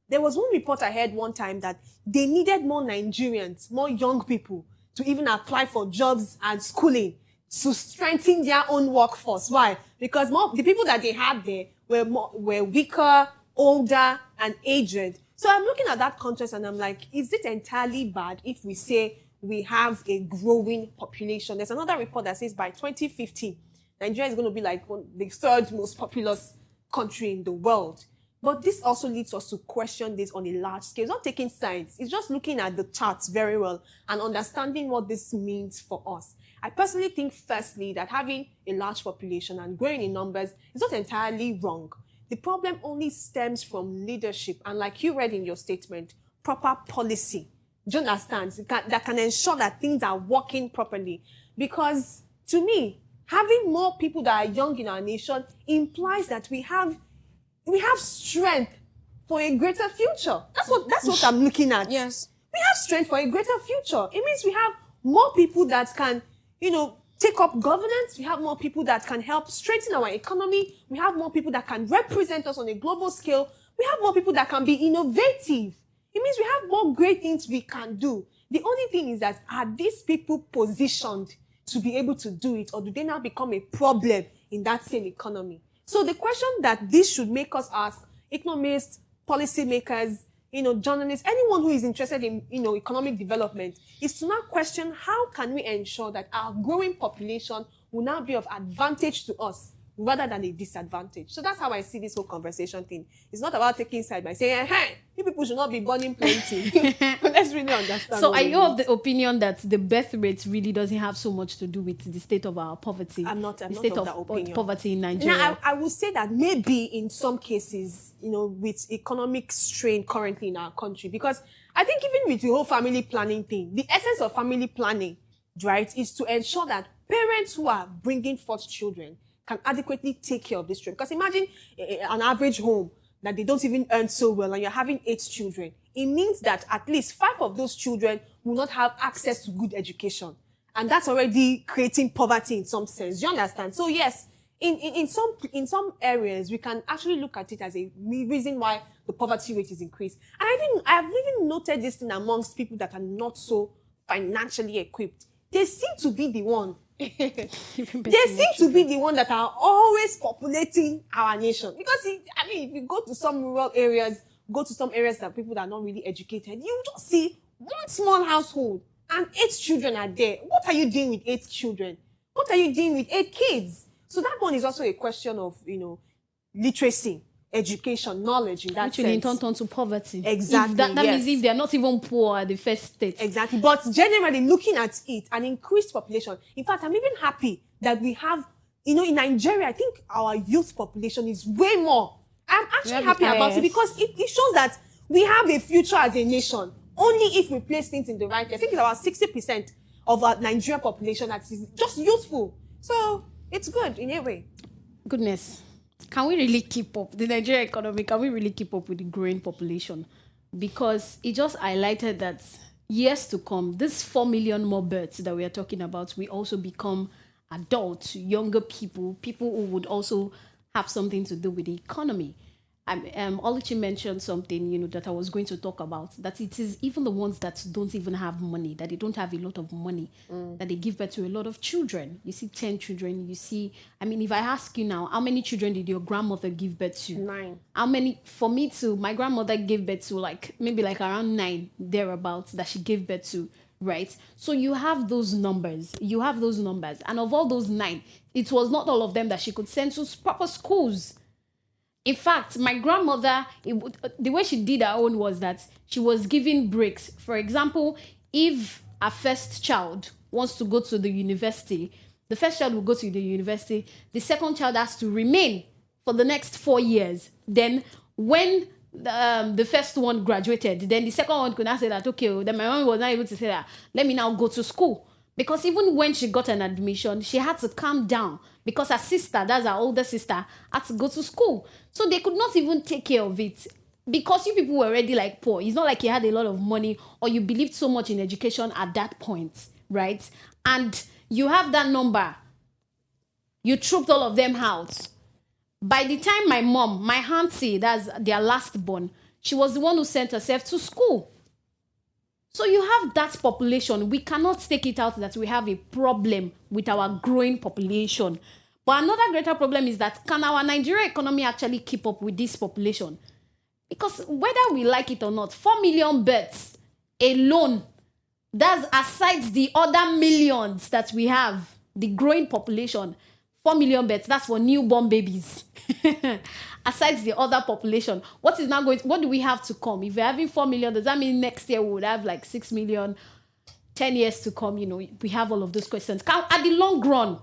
there was one report I heard one time that they needed more Nigerians, more young people to even apply for jobs and schooling to strengthen their own workforce. Why? Because the people that they had there were weaker, older, and aged. So I'm looking at that contrast and I'm like, is it entirely bad if we say we have a growing population? There's another report that says by 2050, Nigeria is going to be like the third most populous country in the world. But this also leads us to question this on a large scale. It's not taking science. It's just looking at the charts very well and understanding what this means for us. I personally think, firstly, that having a large population and growing in numbers is not entirely wrong. The problem only stems from leadership and, like you read in your statement, proper policy. Do you understand? That can ensure that things are working properly. Because, to me, having more people that are young in our nation implies that we have strength for a greater future. That's what I'm looking at. Yes. We have strength for a greater future. It means we have more people that can, take up governance. We have more people that can help strengthen our economy. We have more people that can represent us on a global scale. We have more people that can be innovative. It means we have more great things we can do. The only thing is that, are these people positioned to be able to do it, or do they now become a problem in that same economy? So the question that this should make us ask, economists, policymakers, journalists, anyone who is interested in, economic development, is to now question, how can we ensure that our growing population will now be of advantage to us rather than a disadvantage? So that's how I see this whole conversation thing. It's not about taking side by saying, hey, you people should not be burning plenty. Let's really understand. So are you of the opinion that the birth rate really doesn't have so much to do with the state of our poverty? I'm not of that opinion. Poverty in Nigeria. Now, I would say that maybe in some cases, with economic strain currently in our country, because I think even with the whole family planning thing, the essence of family planning, right, is to ensure that parents who are bringing forth children can adequately take care of this children. Because imagine an average home that they don't even earn so well and you're having 8 children. It means that at least 5 of those children will not have access to good education. And that's already creating poverty in some sense. Do you understand? So yes, in some areas, we can actually look at it as a reason why the poverty rate is increased. And I've even noted this thing amongst people that are not so financially equipped. They seem to be the one they seem to be the one that are always populating our nation. Because, if you go to some rural areas, go to some areas that people that are not really educated, you just see one small household and 8 children are there. What are you doing with 8 children? What are you doing with 8 kids? So that one is also a question of, literacy, education, knowledge in that actually sense. Actually, turn to poverty. Exactly. That means if they're not even poor at the first stage. Exactly. But generally, looking at it, an increased population. In fact, I'm even happy that we have, in Nigeria, I think our youth population is way more. I'm actually happy about it because it shows that we have a future as a nation. Only if we place things in the right way. I think it's about 60% of our Nigerian population that is just youthful. So it's good in a way. Goodness. Can we really keep up the Nigerian economy? Can we really keep up with the growing population? Because it just highlighted that years to come, this 4 million more births that we are talking about, we also become adults, younger people who would also have something to do with the economy. Oluchi mentioned something, that I was going to talk about, that it is even the ones that don't even have money, that they don't have a lot of money, that they give birth to a lot of children. You see 10 children, you see, if I ask you now, how many children did your grandmother give birth to? 9. How many? For me too, my grandmother gave birth to maybe around 9, thereabouts, that she gave birth to, right? So you have those numbers. And of all those 9, it was not all of them that she could send to proper schools. In fact, my grandmother, the way she did her own was that she was giving breaks. For example, if a first child wants to go to the university, The first child will go to the university. The second child has to remain for the next 4 years. Then when the first one graduated, then the second one could now say that, okay, then my mom was not able to say that, let me now go to school. Because even when she got an admission, she had to calm down because her sister, that's her older sister, had to go to school. So they could not even take care of it because you people were already like poor. It's not like you had a lot of money or you believed so much in education at that point, right? And you have that number. You trooped all of them out. By the time my mom, my auntie, that's their last born, she was the one who sent herself to school. So you have that population. We cannot take it out that we have a problem with our growing population. But another greater problem is that can our Nigerian economy actually keep up with this population? Because whether we like it or not, 4 million births alone, that's aside the other millions that we have, the growing population, 4 million births, that's for newborn babies. Aside the other population, what do we have to come? If we're having 4 million, does that mean next year we would have like 6 million? 10 years to come, we have all of those questions. At the long run,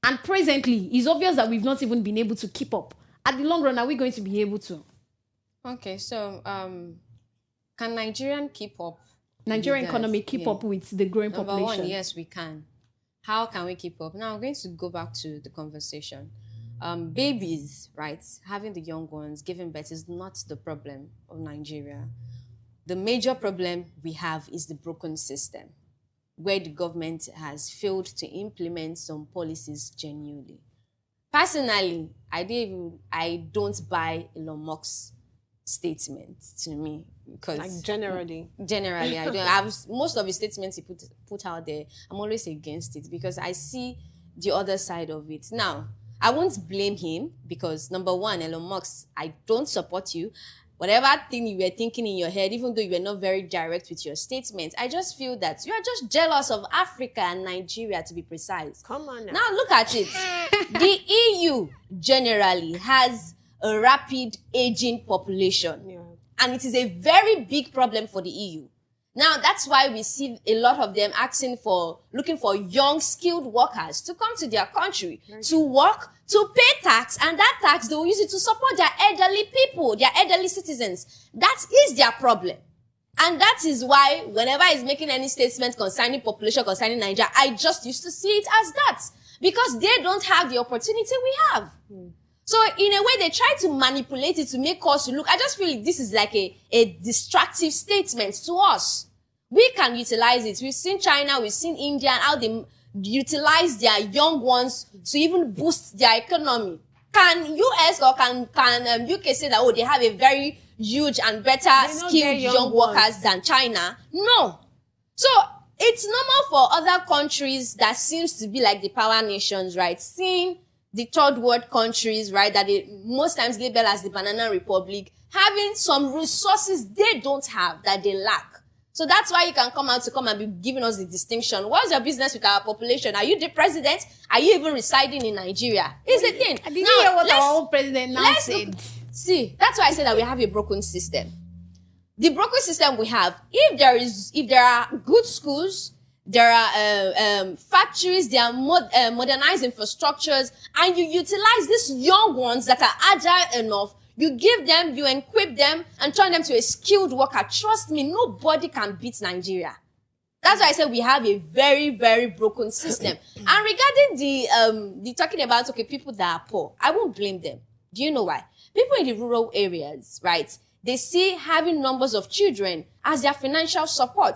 and presently, it's obvious that we've not even been able to keep up. At the long run, are we going to be able to? Okay, so can Nigerian economy keep up with the growing population? Number one, yes, we can. How can we keep up? Now, I'm going to go back to the conversation. Babies, right, having the young ones, giving birth is not the problem of Nigeria. The major problem we have is the broken system, where the government has failed to implement some policies genuinely. Personally, I don't buy Elon Musk's statement to me because like generally I don't have most of the statements he put out there. I'm always against it because I see the other side of it. Now, I won't blame him because number one, Elon Musk, I don't support you. Whatever thing you were thinking in your head, even though you were not very direct with your statements, I just feel that you are just jealous of Africa and Nigeria, to be precise. Come on now. Now look at it. The EU generally has a rapid aging population. Yeah. And it is a very big problem for the EU. Now, that's why we see a lot of them looking for young, skilled workers to come to their country, to work, to pay tax, and that tax, they will use it to support their elderly people, their elderly citizens. That is their problem. And that is why whenever he's making any statement concerning population, concerning Nigeria, I just used to see it as that. Because they don't have the opportunity we have. So in a way, they try to manipulate it to make us look. I just feel like this is like a distractive statement to us. We can utilize it. We've seen China, we've seen India, and how they utilize their young ones to even boost their economy. Can US or can UK say that, they have a very huge and better skilled young workers than China? No. So it's normal for other countries that seems to be like the power nations, right? Seeing the third world countries, right, that they most times label as the banana republic, having some resources they don't have, that they lack. So that's why you can come and be giving us the distinction. What's your business with our population? Are you the president? Are you even residing in Nigeria? Is the thing. Did you hear what our old president now said? See, that's why I said that we have a broken system. The broken system we have, if there are good schools, there are factories, there are modernized infrastructures, and you utilize these young ones that are agile enough, you give them, you equip them, and turn them to a skilled worker. Trust me, nobody can beat Nigeria. That's why I said we have a very, very broken system. And regarding the talking about, people that are poor, I won't blame them. Do you know why? People in the rural areas, right, they see having numbers of children as their financial support.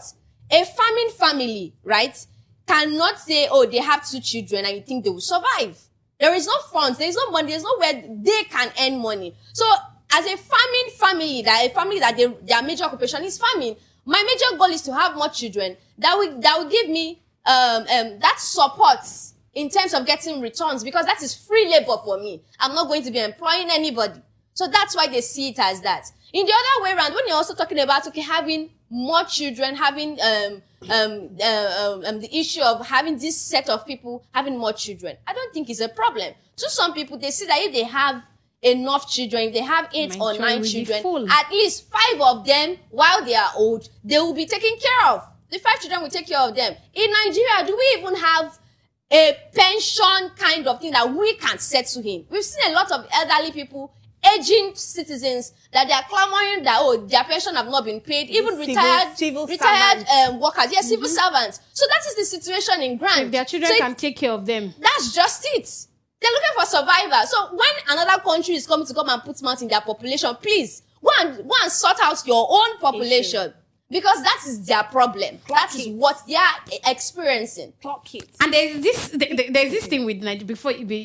A farming family, right, cannot say, they have 2 children and you think they will survive. There is no funds, there is no money, there's nowhere they can earn money. So, as a farming family, that their major occupation is farming, my major goal is to have more children that will give me that support in terms of getting returns, because that is free labor for me. I'm not going to be employing anybody. So that's why they see it as that. In the other way around, when you're also talking about having more children, having the issue of having this set of people having more children, I don't think it's a problem. To some people, they see that if they have enough children, if they have 8 or 9 children, at least 5 of them, while they are old, they will be taken care of. The 5 children will take care of them. In Nigeria, do we even have a pension kind of thing that we can settle him. We've seen a lot of elderly people, aging citizens, that they are clamoring that, oh, their pension have not been paid, even civil retired workers, yes, civil servants. So that is the situation in Grant. If their children can take care of them. That's just it. They're looking for survivors. So when another country is coming to come and put mouth in their population, please go and sort out your own population. Because that is their problem. That is what they are experiencing. And there's this thing with Nigeria,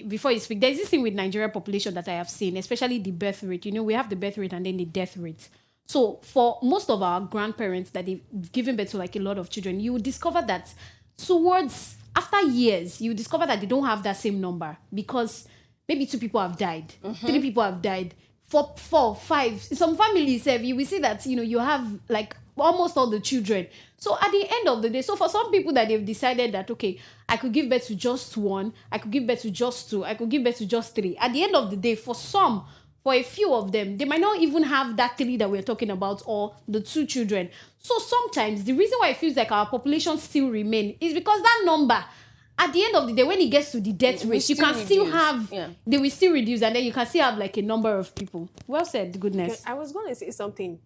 before you speak, there's this thing with Nigeria population that I have seen, especially the birth rate. You know, we have the birth rate and then the death rate. So for most of our grandparents that they've given birth to like a lot of children, you will discover that after years, you discover that they don't have that same number because maybe 2 people have died, 3 people have died, 4, 5. Some families have, you will see that, you know, you have like almost all the children. So at the end of the day, so for some people that they've decided that, okay, I could give birth to just 1, I could give birth to just 2, I could give birth to just 3. At the end of the day, for a few of them, they might not even have that 3 that we're talking about or the 2 children. So sometimes the reason why it feels like our population still remain is because that number, at the end of the day, when it gets to the death rate, you can still have, they will still reduce, and then you can still have like a number of people. Well said, goodness. I was going to say something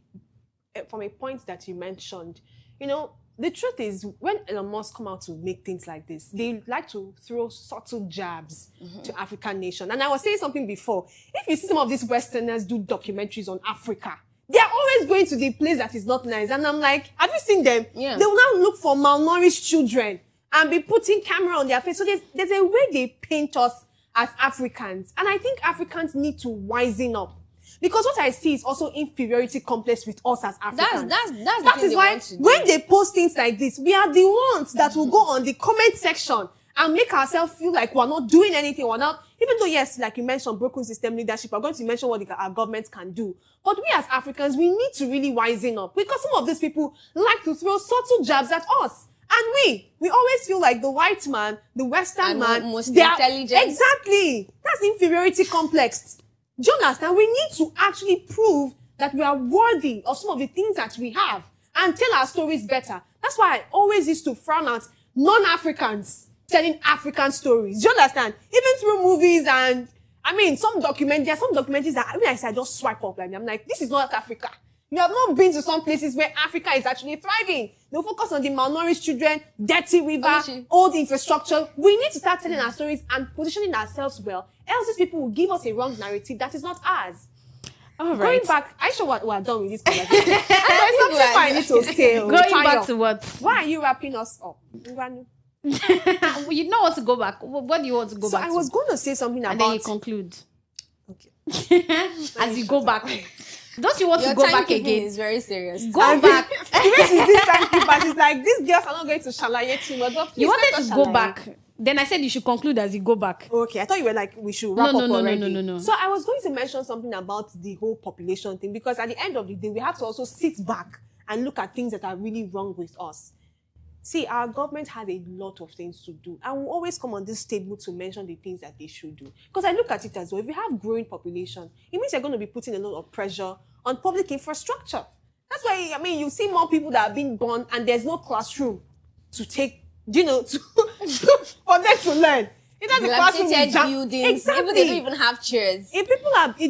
from a point that you mentioned. You know, the truth is, when Elon Musk come out to make things like this, they like to throw subtle jabs to African nation. And I was saying something before. If you see some of these Westerners do documentaries on Africa, they are always going to the place that is not nice. And I'm like, have you seen them? Yeah. They will now look for malnourished children and be putting camera on their face. So there's a way they paint us as Africans. And I think Africans need to wisen up. Because what I see is also inferiority complex with us as Africans. That is why when they post things like this, we are the ones that will go on the comment section and make ourselves feel like we're not doing anything. We're not, even though, yes, like you mentioned, broken system leadership, we're going to mention what our governments can do. But we as Africans, we need to really wisen up, because some of these people like to throw subtle jabs at us. And we always feel like the white man, the Western man, most intelligent. Exactly. That's inferiority complex. Do you understand? We need to actually prove that we are worthy of some of the things that we have and tell our stories better. That's why I always used to frown at non-Africans telling African stories. Do you understand? Even through movies and, I mean, there are some documentaries that, I just swipe up like, I'm like, this is not Africa. You have not been to some places where Africa is actually thriving. They'll focus on the malnourished children, dirty river, old infrastructure. We need to start telling our stories and positioning ourselves well. Else these people will give us a wrong narrative that is not ours. All right. Going back, I sure we're done with this conversation. There's something I need to say. Going back to what? Why are you wrapping us up? You know what to go back. What do you want to go back to? So I was going to say something about... And then you conclude. Okay. As you go back. Don't you want Your to go time back keeping again? is very serious. Go back. The way she's this timekeeper, she's like, these girls are not going to shalaye too much. But You wanted to go back. Then I said you should conclude as you go back. Okay, I thought you were like, we should wrap up already. No. So I was going to mention something about the whole population thing, because at the end of the day, we have to also sit back and look at things that are really wrong with us. See, our government has a lot of things to do, and we'll always come on this table to mention the things that they should do. Because I look at it as well, if we have growing population, it means you're going to be putting a lot of pressure on public infrastructure. That's why, I mean, you see more people that are being born and there's no classroom to take, for them to learn. Dilapidated buildings, exactly. Even they don't even have chairs. If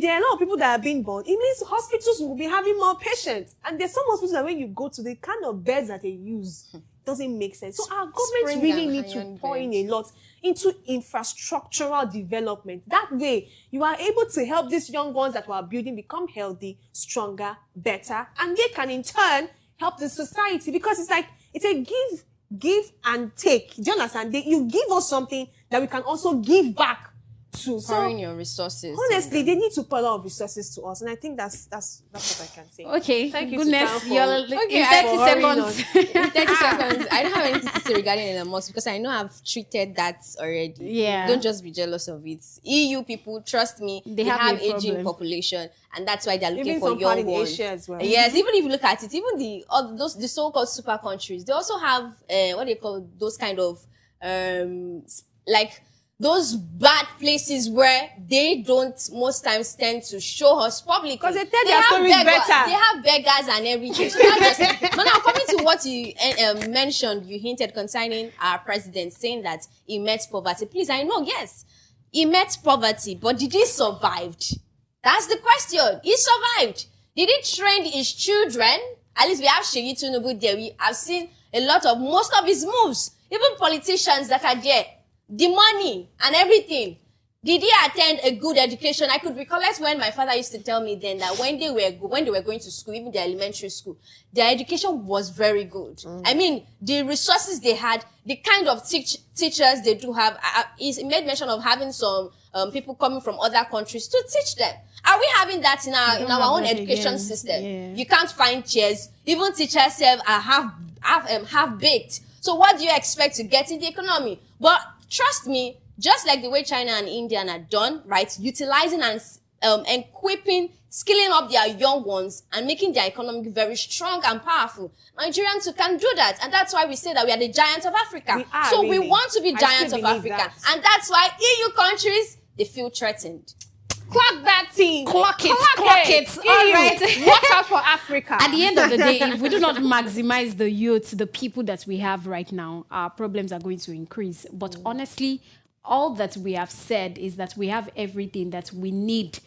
there are a lot of people that are being born, it means hospitals will be having more patients. And there's some hospitals that when you go to, the kind of beds that they use doesn't make sense. So our government really need to pour in a lot into infrastructural development. That way, you are able to help these young ones that we are building become healthy, stronger, better, and they can in turn help the society, because it's like, it's a give and take. Do you understand? You give us something that we can also give back to. Pouring your resources. Honestly, they need to pour a lot of resources to us, and I think that's what I can say. Okay, thank you. Goodness, In 30 seconds. In 30 seconds, I don't have anything to say regarding Elon Musk, because I know I've treated that already. Yeah. Don't just be jealous of it. EU people, trust me, they have aging population, and that's why they're looking even for young ones. Asia as well. Yes, even if you look at it, even the so-called super countries, they also have what they call those kind of like those bad places where they don't most times tend to show us publicly. Because they tell their stories better. They have beggars and everything. So but now coming to what you mentioned, you hinted concerning our president saying that he met poverty. Please, I know, yes, he met poverty, but did he survive? That's the question. He survived. Did he train his children? At least we have Sheyi Tinubu there. We have seen a lot of most of his moves. Even politicians that are there, the money and everything. Did he attend a good education? I could recollect when my father used to tell me then that when they were going to school, even their elementary school, their education was very good. I mean, the resources they had, the kind of teachers they do have. He made mention of having some people coming from other countries to teach them. Are we having that in our own education system? Yeah. You can't find chairs. Even teachers are half baked. So what do you expect to get in the economy? But trust me, just like the way China and India are done, right? Utilizing and equipping, skilling up their young ones and making their economy very strong and powerful. Nigerians who can do that. And that's why we say that we are the giants of Africa. We are, so really. We want to be giants of Africa. That. And that's why EU countries, they feel threatened. Clock that thing. Clock it. All right. Watch out for Africa. At the end of the day, if we do not maximize the youth, the people that we have right now, our problems are going to increase. But honestly, all that we have said is that we have everything that we need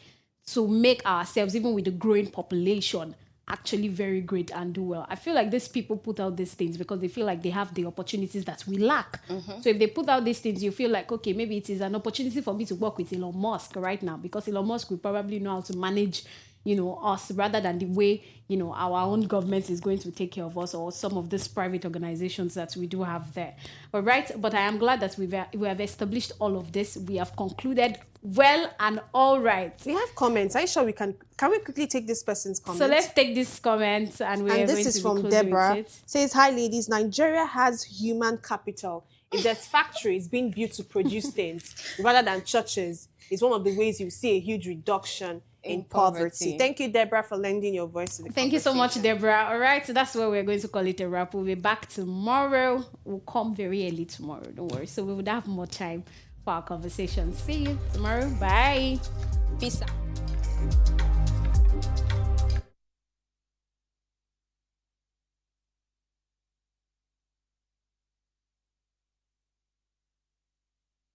to make ourselves, even with the growing population, actually very great and do well. I feel like these people put out these things because they feel like they have the opportunities that we lack. So if they put out these things, you feel like, okay, maybe it is an opportunity for me to work with Elon Musk right now, because Elon Musk will probably know how to manage, us rather than the way, our own government is going to take care of us, or some of these private organizations that we do have there. But I am glad that we have established all of this. We have concluded well and all right. We have comments. Are you sure we can we quickly take this person's comments? So let's take these comments and this is from Deborah. Says, hi ladies, Nigeria has human capital. If there's factories being built to produce things rather than churches, it's one of the ways you see a huge reduction in poverty. Thank you, Deborah, for lending your voice to the Thank you so much, Deborah. All right, so that's where we're going to call it a wrap. We'll be back tomorrow. We'll come very early tomorrow, don't worry. So we would have more time for our conversation. See you tomorrow. Bye. Peace out.